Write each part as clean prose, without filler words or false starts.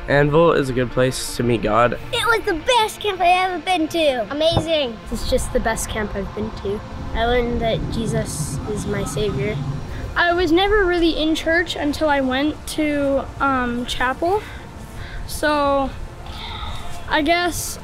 Anvil is a good place to meet God. It was the best camp I've ever been to. Amazing. It's just the best camp I've been to. I learned that Jesus is my Savior. I was never really in church until I went to chapel. So I guess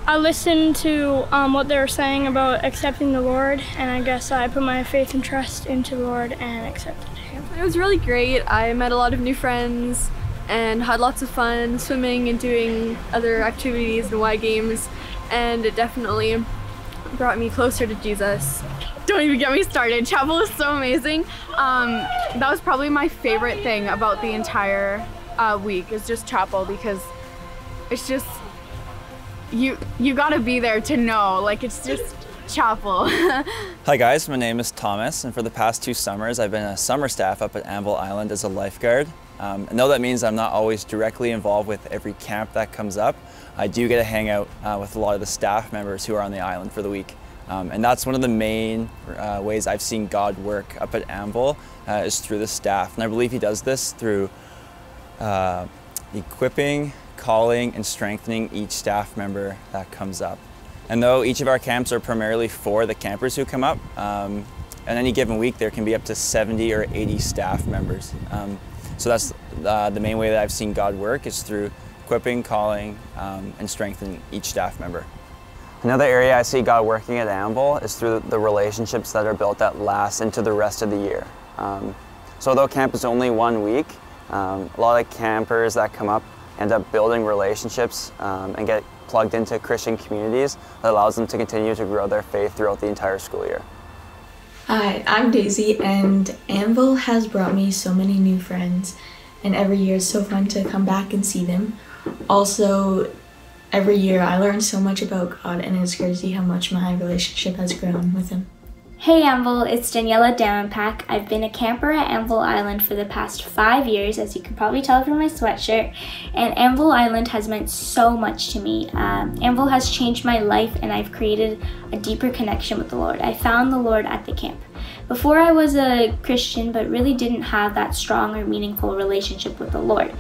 I listened to what they were saying about accepting the Lord, and I guess I put my faith and trust into the Lord and accepted Him. It was really great. I met a lot of new friends and had lots of fun swimming and doing other activities and Y games, and it definitely brought me closer to Jesus. Don't even get me started. Chapel is so amazing. That was probably my favorite thing about the entire week, is just chapel, because it's just, you gotta be there to know, like, it's just chapel. Hi guys, my name is Thomas, and for the past 2 summers I've been a summer staff up at Anvil Island as a lifeguard. And though that means I'm not always directly involved with every camp that comes up, I do get to hang out with a lot of the staff members who are on the island for the week. And that's one of the main ways I've seen God work up at Anvil, is through the staff. And I believe He does this through equipping, calling, and strengthening each staff member that comes up. And though each of our camps are primarily for the campers who come up, in any given week there can be up to 70 or 80 staff members. So that's the main way that I've seen God work, is through equipping, calling, and strengthening each staff member. Another area I see God working at Anvil is through the relationships that are built that last into the rest of the year. So although camp is only 1 week, a lot of campers that come up end up building relationships and get plugged into Christian communities that allows them to continue to grow their faith throughout the entire school year. Hi, I'm Daisy, and Anvil has brought me so many new friends, and every year it's so fun to come back and see them. Also, every year I learn so much about God, and it's crazy how much my relationship has grown with Him. Hey Anvil, it's Daniela Downpack. I've been a camper at Anvil Island for the past 5 years, as you can probably tell from my sweatshirt, and Anvil Island has meant so much to me. Anvil has changed my life, and I've created a deeper connection with the Lord. I found the Lord at the camp. Before I was a Christian, but really didn't have that strong or meaningful relationship with the Lord.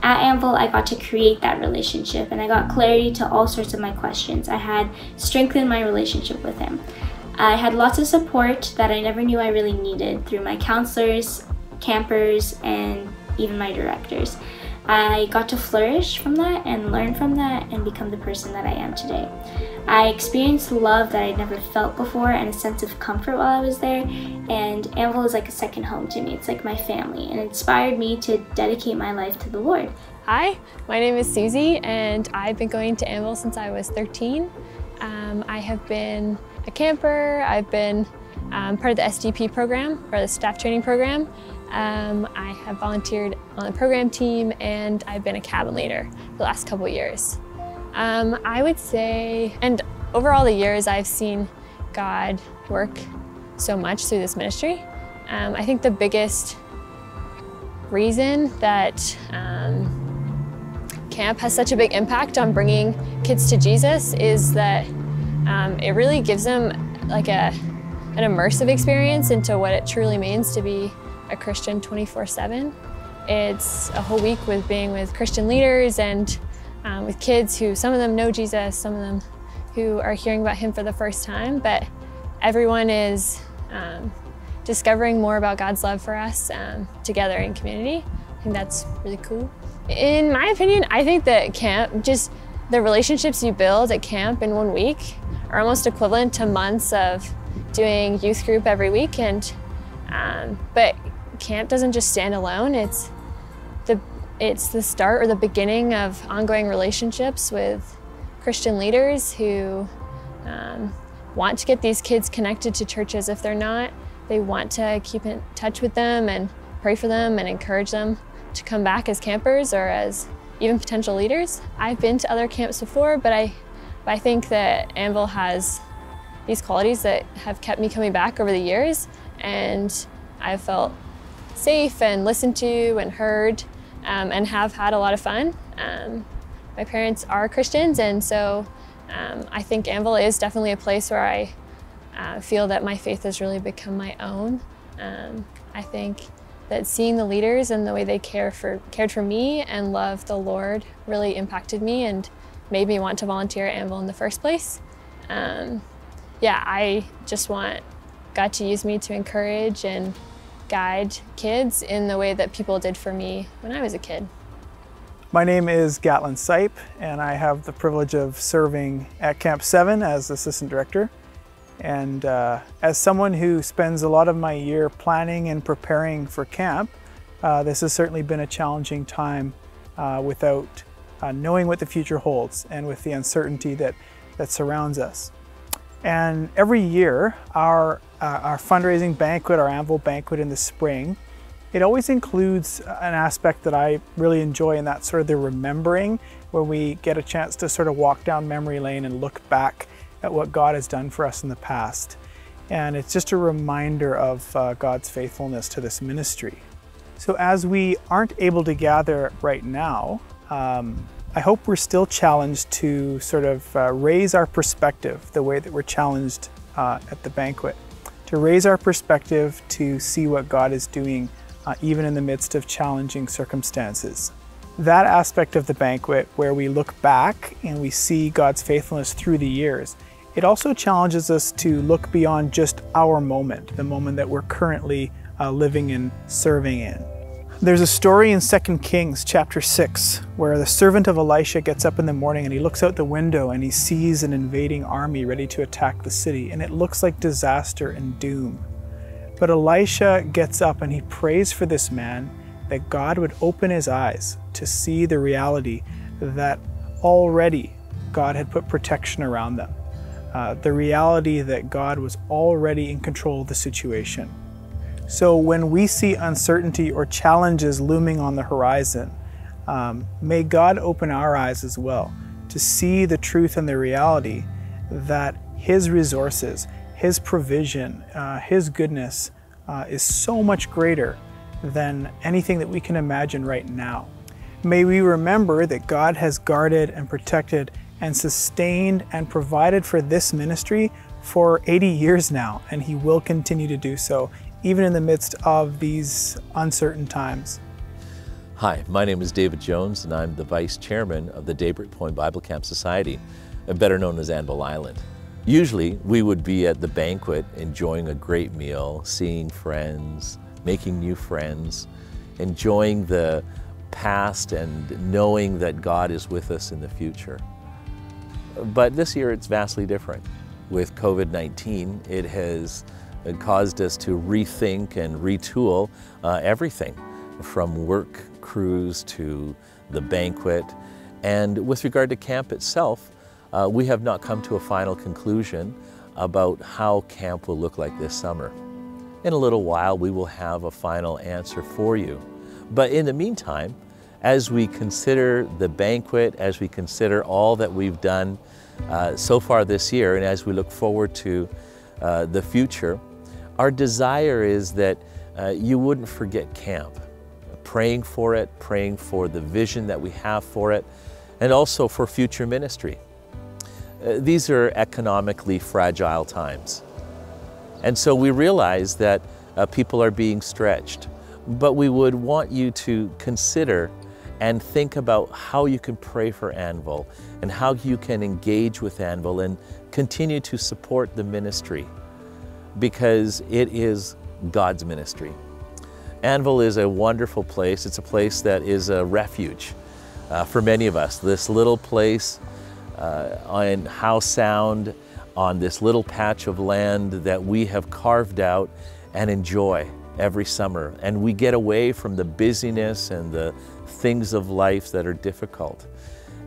At Anvil, I got to create that relationship, and I got clarity to all sorts of my questions. I had strengthened my relationship with Him. I had lots of support that I never knew I really needed through my counselors, campers, and even my directors. I got to flourish from that and learn from that and become the person that I am today. I experienced love that I'd never felt before and a sense of comfort while I was there, and Anvil is like a second home to me. It's like my family, and it inspired me to dedicate my life to the Lord. Hi, my name is Susie, and I've been going to Anvil since I was 13. I have been a camper. I've been part of the SDP program, or the staff training program. I have volunteered on the program team, and I've been a cabin leader the last couple years. I would say, and over all the years, I've seen God work so much through this ministry. I think the biggest reason that camp has such a big impact on bringing kids to Jesus is that it really gives them like an immersive experience into what it truly means to be a Christian 24/7. It's a whole week with being with Christian leaders and with kids who, some of them know Jesus, some of them who are hearing about Him for the first time, but everyone is discovering more about God's love for us together in community. I think that's really cool. In my opinion, I think that camp, just the relationships you build at camp in 1 week are almost equivalent to months of doing youth group every week. But camp doesn't just stand alone. It's the start or the beginning of ongoing relationships with Christian leaders who want to get these kids connected to churches if they're not. They want to keep in touch with them and pray for them and encourage them to come back as campers or as even potential leaders. I've been to other camps before, but I think that Anvil has these qualities that have kept me coming back over the years, and I've felt safe and listened to and heard and have had a lot of fun. My parents are Christians, and so I think Anvil is definitely a place where I feel that my faith has really become my own. I think that seeing the leaders and the way they cared for me and loved the Lord really impacted me and made me want to volunteer at Anvil in the first place. Yeah, I just want God to use me to encourage and guide kids in the way that people did for me when I was a kid. My name is Gatlin Sipe, and I have the privilege of serving at Camp 7 as Assistant Director. And as someone who spends a lot of my year planning and preparing for camp, this has certainly been a challenging time without knowing what the future holds and with the uncertainty that surrounds us. And every year, our fundraising banquet, our Anvil Banquet in the spring, it always includes an aspect that I really enjoy, and that's sort of the remembering, where we get a chance to sort of walk down memory lane and look back at what God has done for us in the past. And it's just a reminder of God's faithfulness to this ministry. So as we aren't able to gather right now, I hope we're still challenged to sort of raise our perspective the way that we're challenged at the banquet, to raise our perspective to see what God is doing even in the midst of challenging circumstances. That aspect of the banquet where we look back and we see God's faithfulness through the years, it also challenges us to look beyond just our moment, the moment that we're currently living and serving in. There's a story in 2 Kings chapter 6 where the servant of Elisha gets up in the morning and he looks out the window and he sees an invading army ready to attack the city, and it looks like disaster and doom. But Elisha gets up and he prays for this man that God would open his eyes to see the reality that already God had put protection around them. The reality that God was already in control of the situation. So when we see uncertainty or challenges looming on the horizon, may God open our eyes as well to see the truth and the reality that His resources, His provision, His goodness is so much greater than anything that we can imagine right now. May we remember that God has guarded and protected and sustained and provided for this ministry for 80 years now, and He will continue to do so, even in the midst of these uncertain times. Hi, my name is David Jones, and I'm the Vice Chairman of the Daybreak Point Bible Camp Society, better known as Anvil Island. Usually, we would be at the banquet enjoying a great meal, seeing friends, making new friends, enjoying the past and knowing that God is with us in the future. But this year it's vastly different. With COVID-19, it has caused us to rethink and retool everything from work crews to the banquet. And with regard to camp itself, we have not come to a final conclusion about how camp will look like this summer. In a little while, we will have a final answer for you. But in the meantime, as we consider the banquet, as we consider all that we've done so far this year, and as we look forward to the future, our desire is that you wouldn't forget camp. Praying for it, praying for the vision that we have for it, and also for future ministry. These are economically fragile times. And so we realize that people are being stretched, but we would want you to consider and think about how you can pray for Anvil and how you can engage with Anvil and continue to support the ministry, because it is God's ministry. Anvil is a wonderful place. It's a place that is a refuge for many of us. This little place on Howe Sound, on this little patch of land that we have carved out and enjoy every summer. And we get away from the busyness and the things of life that are difficult.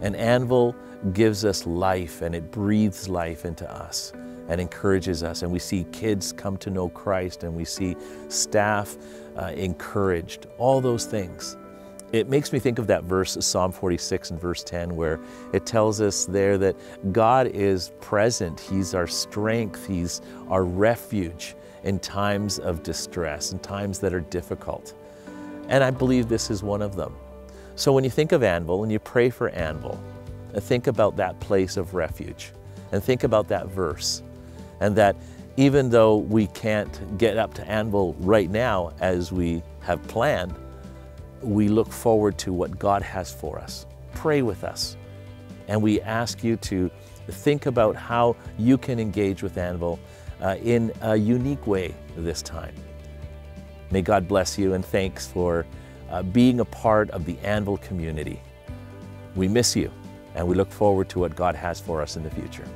And Anvil gives us life, and it breathes life into us and encourages us. And we see kids come to know Christ, and we see staff encouraged, all those things. It makes me think of that verse, Psalm 46 and verse 10, where it tells us there that God is present. He's our strength. He's our refuge in times of distress, in times that are difficult. And I believe this is one of them. So when you think of Anvil and you pray for Anvil, think about that place of refuge and think about that verse, and that even though we can't get up to Anvil right now as we have planned, we look forward to what God has for us. Pray with us. And we ask you to think about how you can engage with Anvil in a unique way this time. May God bless you, and thanks for being a part of the Anvil community. We miss you, and we look forward to what God has for us in the future.